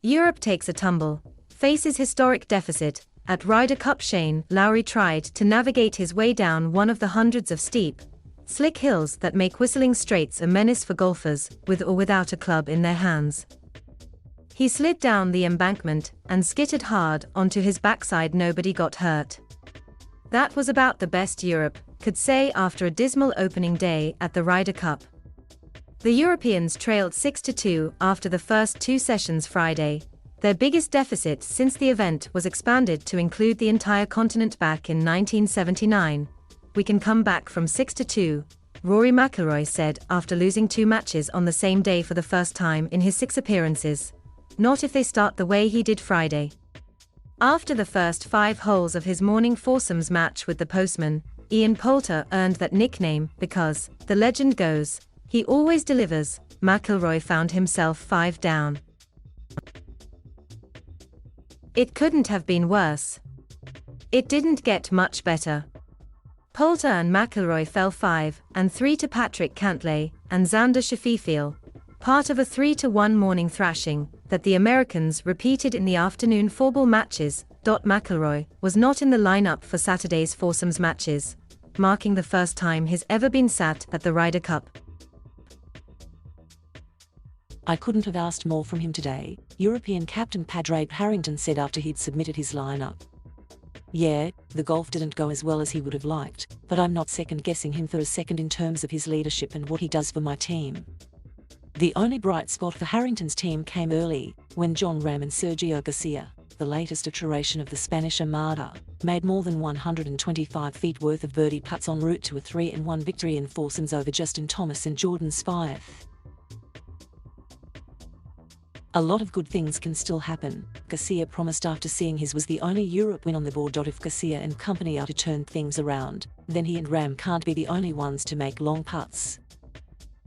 Europe takes a tumble, faces historic deficit. At Ryder CupShane Lowry tried to navigate his way down one of the hundreds of steep, slick hills that make Whistling Straits a menace for golfers, with or without a club in their hands. He slid down the embankment and skittered hard onto his backside. Nobody got hurt. That was about the best Europe could say after a dismal opening day at the Ryder Cup. The Europeans trailed 6-2 after the first two sessions Friday, their biggest deficit since the event was expanded to include the entire continent back in 1979. "We can come back from 6-2, Rory McIlroy said after losing two matches on the same day for the first time in his 6 appearances. Not if they start the way he did Friday. After the first 5 holes of his morning foursomes match with the postman, Ian Poulter earned that nickname because, the legend goes, he always delivers. McIlroy found himself 5 down. It couldn't have been worse. It didn't get much better. Poulter and McIlroy fell 5 and 3 to Patrick Cantlay and Xander Schauffele, part of a 3-1 morning thrashing that the Americans repeated in the afternoon four-ball matches. McIlroy was not in the lineup for Saturday's foursomes matches, marking the first time he's ever been sat at the Ryder Cup. "I couldn't have asked more from him today," European captain Padraig Harrington said after he'd submitted his lineup. "Yeah, the golf didn't go as well as he would have liked, but I'm not second-guessing him for a second in terms of his leadership and what he does for my team." The only bright spot for Harrington's team came early, when Jon Rahm and Sergio Garcia, the latest iteration of the Spanish Armada, made more than 125 feet worth of birdie putts en route to a 3-1 victory in foursomes over Justin Thomas and Jordan Spieth. "A lot of good things can still happen," Garcia promised after seeing his was the only Europe win on the board. "If Garcia and company are to turn things around, then he and Rahm can't be the only ones to make long putts.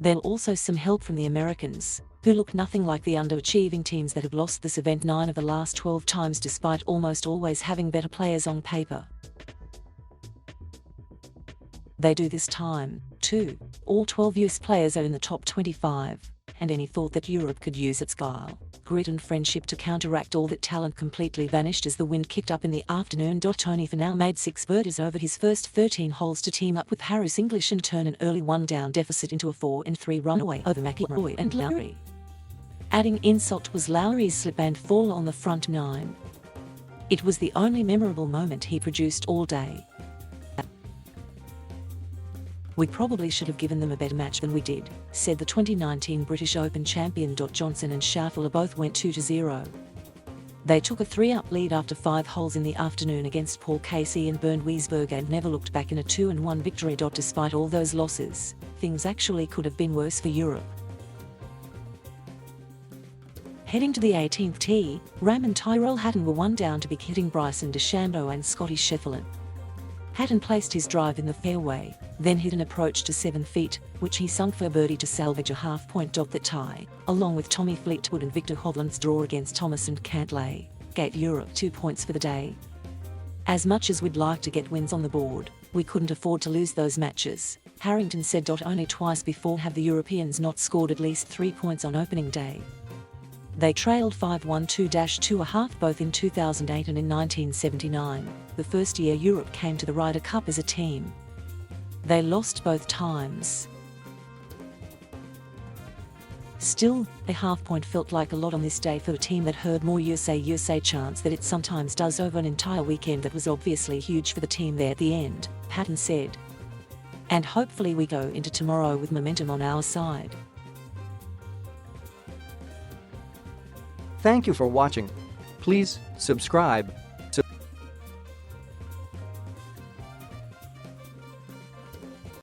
There's also some help from the Americans, who look nothing like the underachieving teams that have lost this event 9 of the last 12 times despite almost always having better players on paper. They do this time, too. All 12 US players are in the top 25. And any thought that Europe could use its guile, grit and friendship to counteract all that talent completely vanished as the wind kicked up in the afternoon. Tony Finau made 6 birdies over his first 13 holes to team up with Harris English and turn an early 1-down deficit into a 4-3 runaway over McIlroy and Lowry. Adding insult was Lowry's slip and fall on the front 9. It was the only memorable moment he produced all day. "We probably should have given them a better match than we did," said the 2019 British Open champion. Johnson and Schauffele both went 2-0. They took a 3-up lead after 5 holes in the afternoon against Paul Casey and Bernd Wiesberg and never looked back in a 2-1 victory. Despite all those losses, things actually could have been worse for Europe. Heading to the 18th tee, Rahm and Tyrrell Hatton were 1 down to be hitting Bryson DeChambeau and Scotty Scheffler. Hatton placed his drive in the fairway, then hit an approach to 7 feet, which he sunk for a birdie to salvage a half-point. The tie, along with Tommy Fleetwood and Victor Hovland's draw against Thomas and Cantlay, gave Europe 2 points for the day. "As much as we'd like to get wins on the board, we couldn't afford to lose those matches," Harrington said. "Only twice before have the Europeans not scored at least 3 points on opening day. They trailed 5-1-2-2.5 both in 2008 and in 1979, the first year Europe came to the Ryder Cup as a team. They lost both times. Still, a half-point felt like a lot on this day for a team that heard more USA chants than it sometimes does over an entire weekend that was obviously huge for the team there at the end," Hatton said. "And hopefully we go into tomorrow with momentum on our side." Thank you for watching. Please subscribe